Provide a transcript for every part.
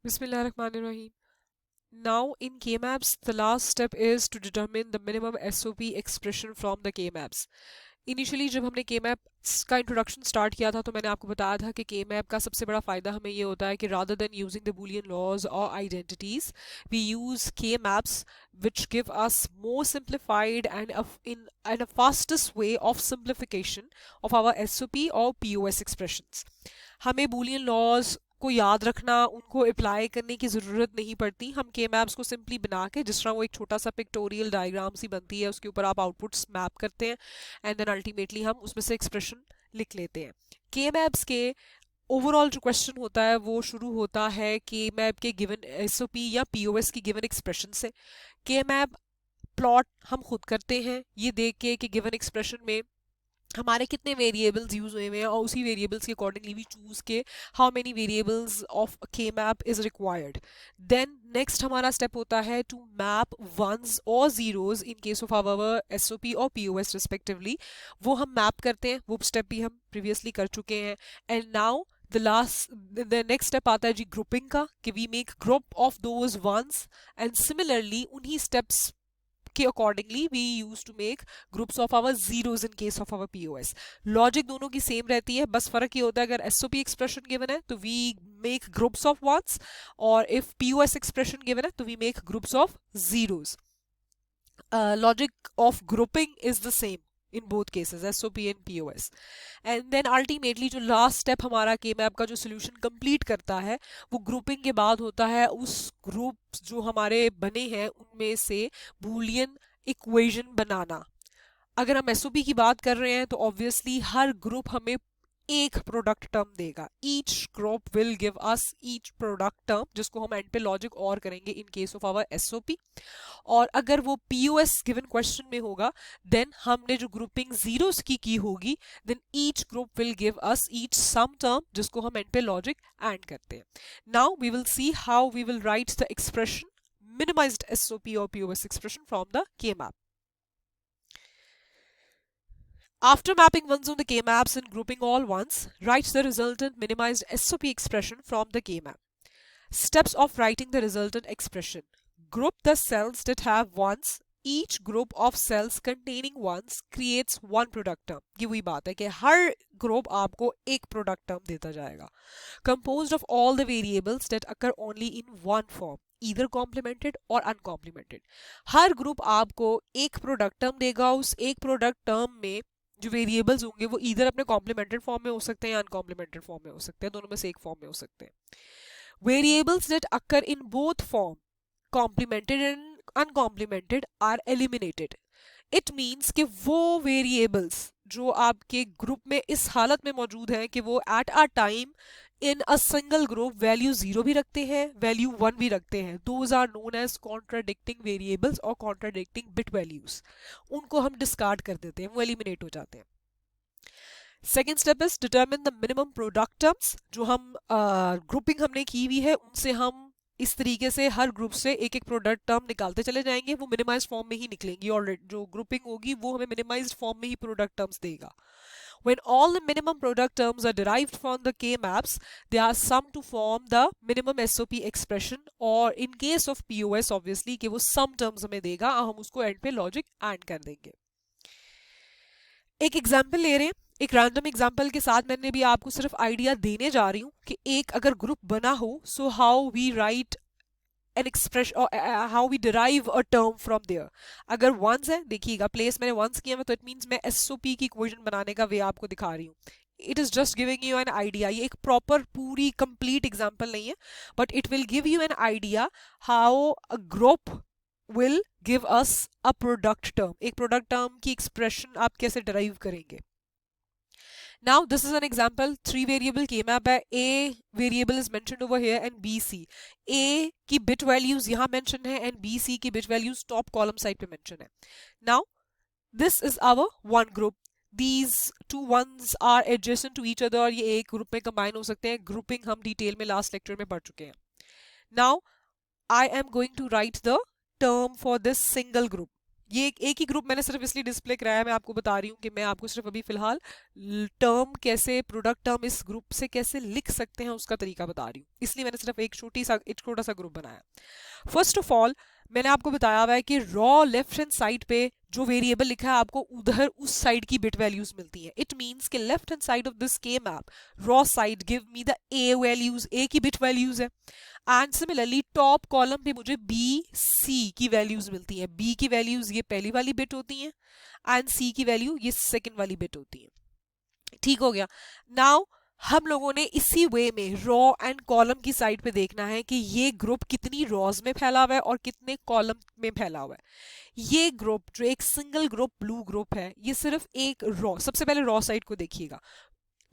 Bismillahirrahmanirrahim. Now in K-maps, the last step is to determine the minimum SOP expression from the K-maps. Initially जब हमने के maps का introduction start किया था तो मैंने आपको बताया था कि के मैप का सबसे बड़ा फ़ायदा हमें ये होता है कि rather than using the Boolean laws और identities we use K maps which give us more simplified and a fastest way of simplification of our SOP or POS expressions. हमें बूलियन लॉज को याद रखना उनको अप्लाई करने की ज़रूरत नहीं पड़ती हम के मैप्स को सिंपली बना के जिस तरह वो एक छोटा सा पिक्टोरियल डायग्राम सी बनती है उसके ऊपर आप आउटपुट्स मैप करते हैं एंड देन अल्टीमेटली हम उसमें से एक्सप्रेशन लिख लेते हैं के मैप्स के ओवरऑल जो क्वेश्चन होता है वो शुरू होता है के मैप के गिवन एसओपी या पीओएस की गिवन एक्सप्रेशन से के मैप प्लॉट हम खुद करते हैं ये देख के कि गिवन एक्सप्रेशन में हमारे कितने वेरिएबल्स यूज हुए हैं और उसी वेरिएबल्स के अकॉर्डिंगली भी choose K how many variables of K map is required then next हमारा स्टेप होता है टू मैप वंस और zeros in case of our SOP और पीओएस रिस्पेक्टिवली वो हम मैप करते हैं वो स्टेप भी हम प्रीवियसली कर चुके हैं and now the next step आता है जी ग्रुपिंग का कि we make group of those ones and similarly उन्हीं स्टेप्स के accordingly we use to make groups of our zeros in case of our POS logic दोनों की सेम रहती है बस फर्क ये होता है अगर एसओपी एक्सप्रेशन गिवन है तो we make groups of ones और इफ पीओएस एक्सप्रेशन गिवन है तो we make groups of zeros logic of grouping is the same in both cases SOP and POS and then ultimately जो last step हमारा के map का जो solution complete करता है वो grouping के बाद होता है उस groups जो हमारे बने हैं उनमें से boolean equation बनाना अगर हम एसओपी की बात कर रहे हैं तो ऑब्वियसली हर ग्रुप हमें एक प्रोडक्ट टर्म देगा each group will give us each product term जिसको हम एंड पे लॉजिक और करेंगे in case of our SOP और अगर वो पीओएस गिवन क्वेश्चन में होगा देन हमने जो ग्रुपिंग जीरोस की होगी then each group will give us each sum term जिसको हम एंड पे लॉजिक एंड करते हैं now we will see how we will write the expression minimized SOP or POS expression from the K-map. After mapping ones on the K-maps and grouping all ones, write the resultant minimized SOP expression from the K-map. Steps of writing the resultant expression. Group the cells that have ones. Each group of cells containing ones creates one product term. ये वही बात है कि हर group आपको एक product term देता जाएगा. Composed of all the variables that occur only in one form. Either complemented or uncomplemented. Her group आपको एक प्रोडक्ट टर्म देगा उस एक प्रोडक्ट टर्म में जो वेरिएबल्स होंगे वो इधर अपने कॉम्प्लीमेंटेड फॉर्म में हो सकते हैं या अनकॉम्प्लीमेंटेड फॉर्म में हो सकते हैं दोनों में से एक फॉर्म में हो सकते हैं variables that occur in both form complemented and uncomplemented are eliminated it means कि वो वेरिएबल्स जो आपके ग्रुप में इस हालत में मौजूद हैं कि वो at a time in a single group value 0 भी रखते हैं वैल्यू 1 भी रखते हैं those are known as contradicting variables और कॉन्ट्राडिक्टिंग बिट वैल्यूज उनको हम डिस्कार्ड कर देते हैं वो एलिमिनेट हो जाते हैं second step is determine the minimum product terms जो हम ग्रुपिंग हमने की हुई है उनसे हम इस तरीके से हर ग्रुप से एक एक प्रोडक्ट टर्म निकालते चले जाएंगे वो मिनिमाइज्ड फॉर्म में ही निकलेंगी और जो ग्रुपिंग होगी वो हमें मिनिमाइज्ड फॉर्म में ही प्रोडक्ट टर्म्स देगा When all the minimum product terms are derived from the K-maps, they are summed to form the minimum SOP expression or in case of POS obviously कि वो sum terms हमें देगा हम उसको end पे logic add कर देंगे एक एग्जाम्पल ले रहे हैं एक रैंडम एग्जाम्पल के साथ मैंने भी आपको सिर्फ आइडिया देने जा रही हूँ कि एक अगर ग्रुप बना हो so how we write an expression or how we derive a term from there अगर ones है देखिएगा प्लेस मैंने ones किया है तो इट मीन्स मैं SOP की इक्वेशन बनाने का वे आपको दिखा रही हूँ it is just giving you an idea ये एक प्रॉपर पूरी कंप्लीट एग्जाम्पल नहीं है but it will give you an idea how a group will give us a product term एक प्रोडक्ट टर्म की एक्सप्रेशन आप कैसे डराइव करेंगे Now this is an example 3 variable K-map है A variable is mentioned over here and BC A की bit values यहाँ mention है and BC की bit values top column side पे mention है Now this is our one group these two ones are adjacent to each other और ये एक group में combine हो सकते हैं grouping हम डिटेल में last lecture में पढ़ चुके हैं Now I am going to write the term for this single group ये एक ही ग्रुप मैंने सिर्फ इसलिए डिस्प्ले कराया है, मैं आपको बता रही हूँ कि मैं आपको सिर्फ अभी फिलहाल टर्म कैसे, प्रोडक्ट टर्म इस ग्रुप से कैसे लिख सकते हैं उसका तरीका बता रही हूँ, इसलिए मैंने सिर्फ एक छोटा सा ग्रुप बनाया। फर्स्ट ऑफ ऑल मैंने आपको बताया हुआ है कि रॉ लेफ्ट हैंड साइड पे जो वेरिएबल लिखा है आपको उधर उस साइड की बिट वैल्यूज मिलती है। इट मींस कि left hand side of this के map row side give me the A values, A की बिट वैल्यूज है। एंड सिमिलरली टॉप कॉलम पे मुझे बी सी की वैल्यूज मिलती हैं। बी की वैल्यूज ये पहली वाली बिट होती हैं एंड सी की वैल्यू ये सेकंड वाली बिट होती है। ठीक हो गया। नाउ हम लोगों ने इसी वे में रॉ एंड कॉलम की साइड पे देखना है कि ये ग्रुप कितनी रॉज में फैला हुआ है और कितने कॉलम में फैला हुआ है। ये ग्रुप जो एक सिंगल ग्रुप ब्लू ग्रुप है, ये सिर्फ एक रॉ, सबसे पहले रॉ साइड को देखिएगा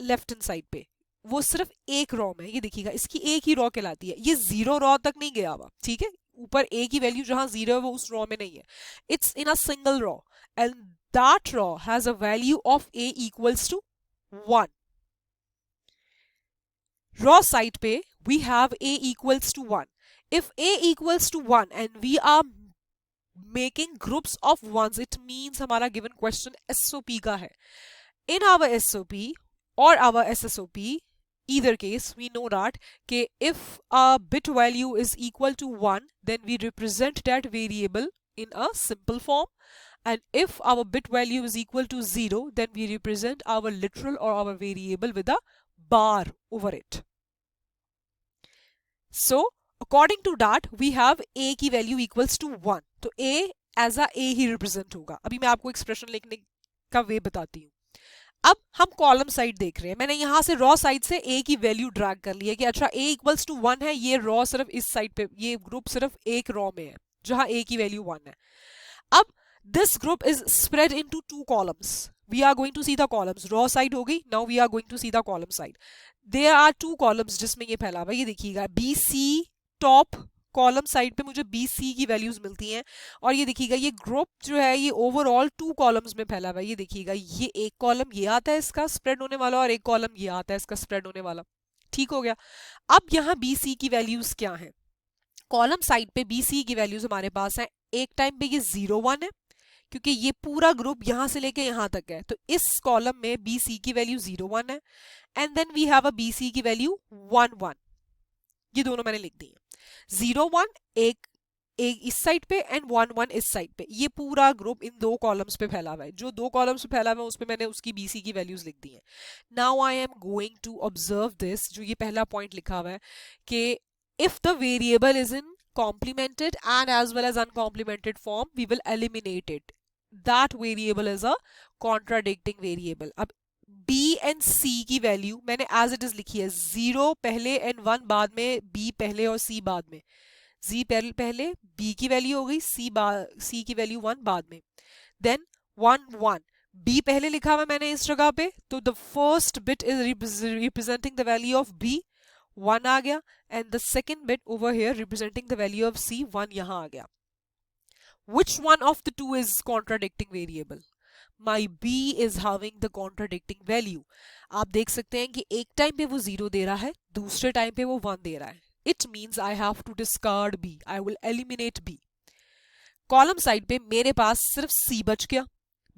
लेफ्ट हैंड साइड पे, वो सिर्फ एक रॉ में, ये देखिएगा इसकी एक ही रॉ कहलाती है, ये 0 रॉ तक नहीं गया हुआ, ठीक है। ऊपर ए की वैल्यू जहां 0 है वो उस रॉ में नहीं है, it's in a single row and that row has a value of A equals to 1। Row side पे we have a equals to 1. If a equals to 1 and we are making groups of ones, it means हमारा given question SOP का है। In our SOP or our SSOP, either case we know that कि if a bit value is equal to 1 then we represent that variable in a simple form, and if our bit value is equal to 0 then we represent our literal or our variable with a bar over it. So according to that we have a की value equals to 1, तो a as a a ही represent होगा। अभी मैं आपको expression लिखने का वे बताती हूँ। अब हम कॉलम साइड देख रहे हैं, मैंने यहां से रॉ साइड से a की वैल्यू ड्रैग कर ली है कि अच्छा a इक्वल्स टू 1 है, ये रॉ सिर्फ इस साइड पे, ये ग्रुप सिर्फ एक रॉ में है जहां a की वैल्यू 1 है। अब this group is spread into two columns. We are going to see the columns. Raw side हो गई, now we are going to see the column side. There are two columns जिसमें ये फैला हुआ है, ये देखिएगा BC टॉप कॉलम साइड पे मुझे BC की वैल्यूज मिलती हैं, और ये देखिएगा ये ग्रुप जो है ये ओवरऑल 2 कॉलम्स में फैला हुआ है। ये देखिएगा ये एक कॉलम ये आता है इसका स्प्रेड होने वाला और एक कॉलम ये आता है इसका स्प्रेड होने वाला। ठीक हो गया। अब यहाँ BC की वैल्यूज क्या है? कॉलम साइड पे BC की वैल्यूज हमारे पास है, एक टाइम पे ये 0 1 है क्योंकि ये पूरा ग्रुप यहां से लेके यहां तक है, तो इस कॉलम में BC की वैल्यू 0 1 है and then we have a BC की वैल्यू 1 1। ये दोनों मैंने लिख दी है, 0 1 एक इस साइड पे एंड 1 1 इस साइड पे। ये पूरा ग्रुप इन 2 कॉलम्स पे फैला हुआ है, जो 2 कॉलम्स पे फैला हुआ है उस पे मैंने उसकी BC की वैल्यूज लिख दी हैं। Now I am going to observe this, जो ये पहला पॉइंट लिखा हुआ है कि if the variable is in complemented and as well as uncomplimented form, we will eliminate it. That variable is a contradicting variable. अब B and C की value मैंने as it is लिखी है, 0 पहले and 1 बाद में, B पहले और C बाद में। Z पहले B की वैल्यू हो गई, C की वैल्यू 1 बाद में, then 1 1 B पहले लिखा हुआ मैंने इस जगह पे, तो the first bit is representing the value of B, 1 आ गया, and the second bit over here representing the value of C, 1 यहां आ गया। Which one of the two is contradicting variable? My B is having the contradicting value. आप देख सकते हैं कि एक time पे वो 0 दे रहा है, दूसरे टाइम पे वो 1 दे रहा है। It means I have to discard B. I will eliminate B. Column side पे मेरे पास सिर्फ C बच गया,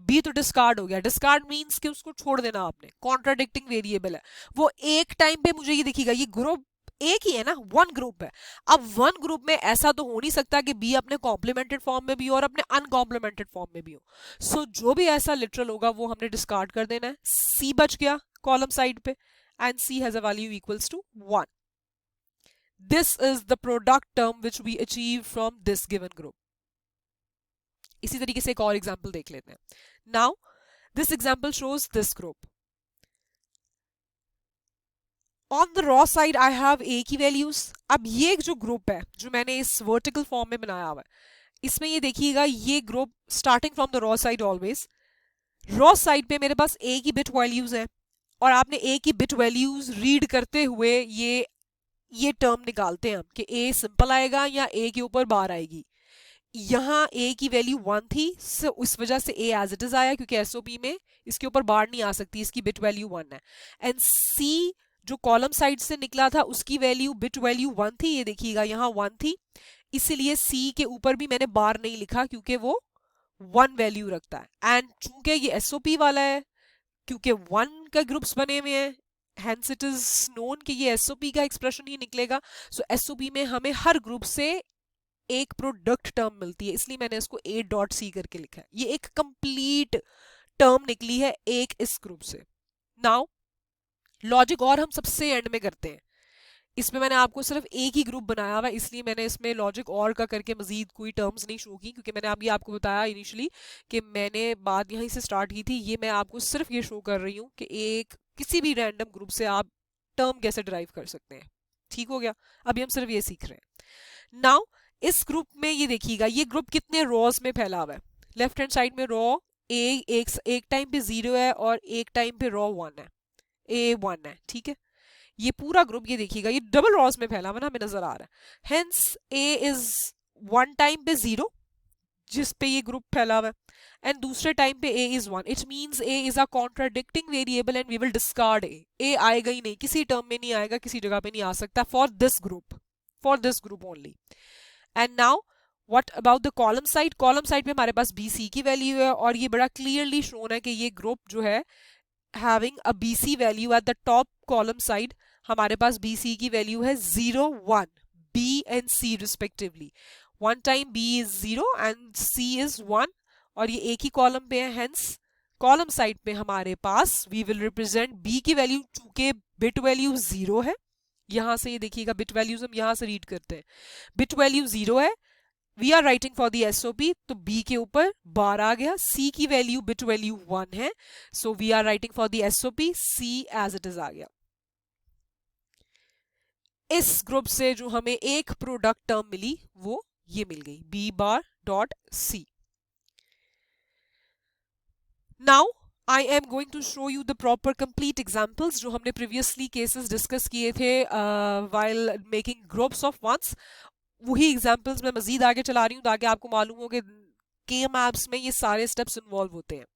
B तो डिस्कार्ड हो गया। डिस्कार्ड मींस कि उसको छोड़ देना आपने, कॉन्ट्राडिक्टिंग वेरिएबल है वो। एक टाइम पे मुझे ये दिखेगा, ये ग्रुप एक ही है ना, 1 ग्रुप है। अब 1 ग्रुप में ऐसा तो हो नहीं सकता कि B अपने कॉम्प्लीमेंटेड फॉर्म में भी हो और अपने अनकॉम्प्लीमेंटेड फॉर्म में भी हो। सो जो भी ऐसा लिटरल होगा वो हमने डिस्कार्ड कर देना है। C बच गया कॉलम साइड पे and C has a value equals to 1। This is the product term which we achieve from this given group. इसी तरीके से एक और एग्जाम्पल देख लेते हैं। Now this example shows this group. On the row side I have A की values. अब ये जो ग्रुप है जो मैंने इस वर्टिकल फॉर्म में बनाया हुआ है, इसमें ये देखिएगा ये group starting from the row side always, raw side पे मेरे पास ए की बिट वैल्यूज है और आपने ए की बिट वैल्यूज रीड करते हुए ये टर्म निकालते हैं हम कि ए सिंपल आएगा या ए के ऊपर बार आएगी। यहाँ a की वैल्यू 1 थी, सो इस वजह से a एज इट इज आया क्योंकि एसओपी में इसके ऊपर बार नहीं आ सकती, इसकी बिट वैल्यू 1 है। एंड c जो कॉलम साइड से निकला था उसकी वैल्यू बिट वैल्यू 1 थी, ये देखिएगा यहाँ 1 थी, इसीलिए c के ऊपर भी मैंने बार नहीं लिखा क्योंकि वो 1 वैल्यू रखता है। एंड चूंकि ये एसओपी वाला है, क्योंकि 1 का ग्रुप्स बने हुए हैं, हेंस इट इज नोन कि ये एसओपी का एक्सप्रेशन ही निकलेगा। सो एसओपी में हमें हर ग्रुप से एक प्रोडक्ट टर्म मिलती है, इसलिए मैंने इसको ए डॉट सी करके लिखा है। ये एक कंप्लीट टर्म निकली है एक इस ग्रुप से। नाउ लॉजिक और हम सबसे एंड में करते हैं। इसमें मैंने आपको सिर्फ एक ही ग्रुप बनाया हुआ है, इसलिए मैंने इसमें लॉजिक और का करके मजीद कोई टर्म्स नहीं शो की, क्योंकि मैंने अभी आपको बताया इनिशियली कि मैंने बात यहीं से स्टार्ट की थी। ये मैं आपको सिर्फ ये शो कर रही हूँ कि एक किसी भी रैंडम ग्रुप से आप टर्म कैसे ड्राइव कर सकते हैं। ठीक हो गया, अभी हम सिर्फ ये सीख रहे हैं। नाउ इस ग्रुप में ये देखिएगा, ये ग्रुप कितने रॉज में फैला हुआ है। लेफ्ट हैंड साइड में रॉ एक टाइम पे 0 है और एक टाइम पे रॉ 1 है, A1 है। ठीक है, ये पूरा ग्रुप ये देखिएगा ये डबल रॉस में फैला हुआ ना, हमें नजर आ रहा है। हेंस ए इज 1 टाइम पे 0 जिस पे ये ग्रुप फैला हुआ है, एंड दूसरे टाइम पे A is 1। It means A is a contradicting variable and we will discard A. A आएगा ही नहीं, किसी टर्म में नहीं आएगा, किसी जगह पे नहीं आ सकता for this group only. And now what about the column side. Column side पे हमारे पास बी सी की वैल्यू है, और ये बड़ा क्लियरली शोन है कि ये ग्रुप जो है having a BC value at the top column side, हमारे पास BC की वैल्यू है 0 1, B and C respectively। one time B is 0 and C is 1, और ये एक ही कॉलम पे है। हेंस कॉलम साइड पे हमारे पास we will represent B की वैल्यू, चूंकि बिट वैल्यू 0 है। यहां से ये देखिएगा बिट वैल्यूज हम यहां से रीड करते हैं, बिट वैल्यू 0 है, we are writing for the SOP, तो बी के ऊपर बार आ गया। सी की वैल्यू बिट वैल्यू 1 है, so we are writing for the SOP, C as it is आ गया। इस ग्रुप से जो हमें एक प्रोडक्ट टर्म मिली वो ये मिल गई, B bar dot C. Now I am going to show you the proper complete examples जो हमने प्रीवियसली केसेस डिस्कस किए थे while making groups of ones. वही एग्जाम्पल्स मैं मजीद आगे चला रही हूँ ताकि आपको मालूम हो कि K-maps में ये सारे स्टेप्स इन्वॉल्व होते हैं।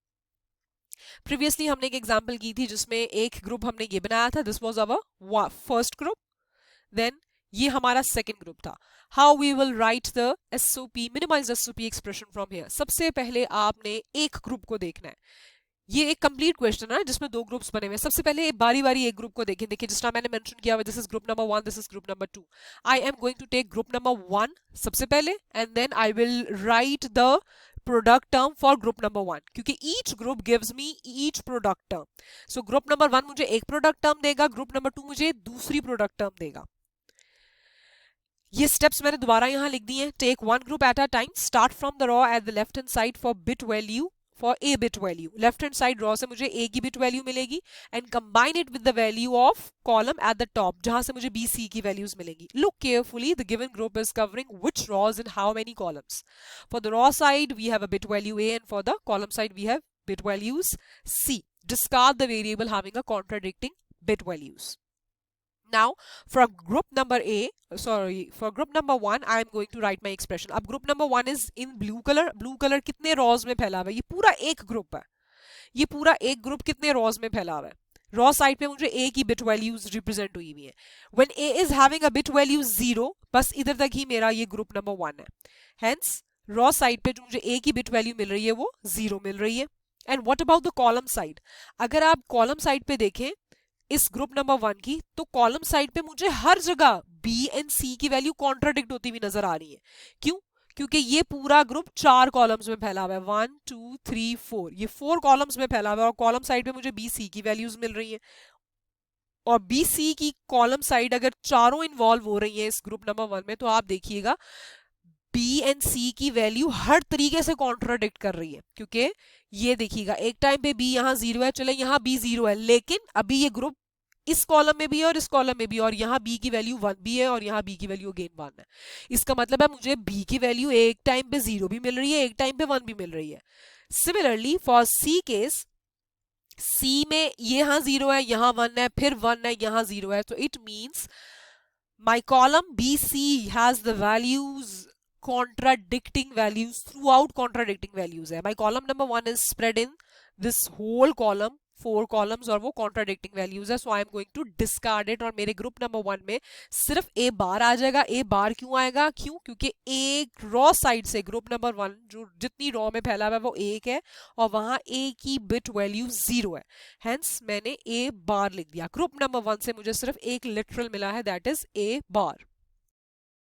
प्रीवियसली हमने एक एग्जाम्पल की थी जिसमें एक ग्रुप हमने ये बनाया था, this was our first group, then ये हमारा सेकंड ग्रुप था। How we will write the SOP minimized SOP expression from here. सबसे पहले आपने एक ग्रुप को देखना है। ये एक कंप्लीट क्वेश्चन है जिसमें दो ग्रुप्स बने हुए हैं। सबसे पहले बारी बारी एक ग्रुप को देखें। देखिए जिस तरह मैंने मेंशन किया हुआ, this is group number 1, this is group number 2। I am going to take group number 1 सबसे पहले, and then I will write the product term for group number 1, क्योंकि each group gives me each product term. So group number 1 मुझे एक product term देगा, group number 2 मुझे दूसरी product term देगा। ये स्टेप्स मैंने दोबारा यहां लिख दिए हैं। Take one group at a time, start from the row at the left hand side for bit value, for A bit value. Left hand side row से मुझे ए की बिट वैल्यू मिलेगी, and combine it with the value of column at the top जहां से मुझे B C की values मिलेंगी। Look carefully, the given group is covering which rows in how many columns. For the row side we have a bit value A, and for the column side we have bit values C. Discard the variable having a contradicting bit values. Now for group number for group number 1 I am going to write my expression. अब group number 1 is in blue color. blue color कितने rows में फैला हुआ है? ये पूरा एक group है, ये पूरा एक ग्रुप कितने rows में फैला हुआ है? रॉ साइड पे मुझे a की बिट वैल्यूज रिप्रेजेंट हुई हुई है। when a is having a bit value 0, बस इधर तक ही मेरा ये ग्रुप नंबर 1 है। हेंस रॉ साइड पे जो मुझे a की बिट वैल्यू मिल रही है वो 0 मिल रही है। And what about the column side? अगर आप कॉलम साइड पे देखें इस ग्रुप नंबर 1 की, तो कॉलम साइड पे मुझे हर जगह B एंड C की वैल्यू कॉन्ट्राडिक्ट होती हुई नजर आ रही है। क्यों? क्योंकि ये पूरा ग्रुप 4 कॉलम्स में फैला हुआ है, 1 2 3 4, ये 4 कॉलम्स में फैला हुआ है, और कॉलम साइड पे मुझे B C की वैल्यूज मिल रही हैं। और B C की कॉलम साइड अगर चारों इन्वॉल्व हो रही है इस ग्रुप नंबर 1 में, तो आप देखिएगा B एंड C की वैल्यू हर तरीके से कॉन्ट्राडिक्ट कर रही है। क्योंकि ये देखिएगा एक टाइम पे B यहाँ 0 है, चले यहाँ B 0 है, लेकिन अभी ये ग्रुप इस कॉलम में भी है और इस कॉलम में भी, और यहाँ B की वैल्यू 1 भी है और यहाँ B की वैल्यू अगेन 1 है। इसका मतलब है मुझे B की वैल्यू एक टाइम पे 0 भी मिल रही है, एक टाइम पे 1 भी मिल रही है। Similarly for C case, C में ये यहाँ 0 है, यहाँ 1 है, फिर 1 है, यहाँ 0 है, तो it means my column BC has the values contradicting values throughout, contradicting values है। My column number 1 is spread in this whole column 4 columns और वो कॉन्ट्राडिक्टिंग वैल्यूज है, so I am going to discard it. और मेरे group number 1 में सिर्फ ए बार आ जाएगा। ए बार क्यों आएगा? क्यों? क्योंकि एक रॉ साइड से ग्रुप नंबर 1 जो जितनी रॉ में फैला हुआ है वो 1 है और वहां ए की बिट वैल्यू 0 है, हेंस मैंने ए बार लिख दिया। ग्रुप नंबर 1 से मुझे सिर्फ एक लिटरल मिला है, दैट इज ए बार।